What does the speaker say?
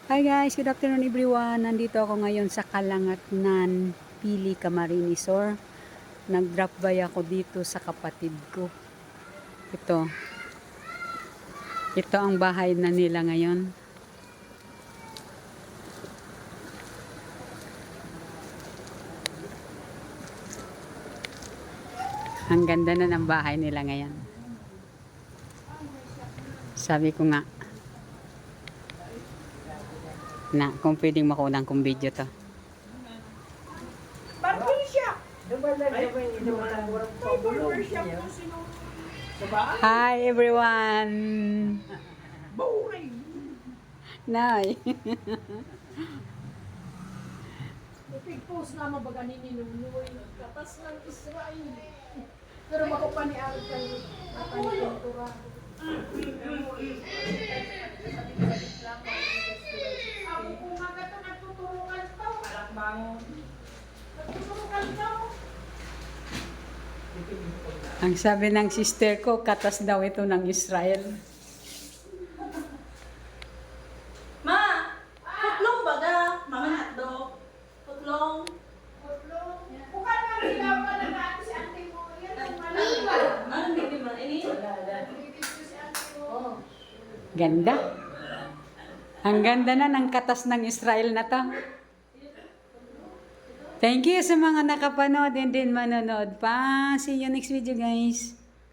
Hi guys, good afternoon everyone. Nandito ako ngayon sa Kalangatnan, Pili, Camarines Sur. Nag-drop by ako dito sa kapatid ko. Ito. Ito ang bahay na nila ngayon. Ang ganda na ng bahay nila ngayon. Sabi ko nga, na kung pwedeng makunang kong video to. Barber shop! Barber shop po sino? Hi everyone! Boring! Nay! Ipig-post na mabaga ni Ninunoy. Katas ng Israel. Pero makupa ni Arkan. Pintura. Ako kung magato nagtuturukan to. Alakbang. Nagtuturukan to. Ang sabi ng sister ko, katas daw ito ng Israel. Ma! Putlong baga! Mama hotdog. Putlong. Bukan nga bilaw ka na natin si auntie mo. Yan ang malalaman. Anong baby man? Ini? Si auntie mo. Ganda. Ang ganda na ng katas ng Israel na to. Thank you sa mga nakapanood and din manonood pa. See you next video guys.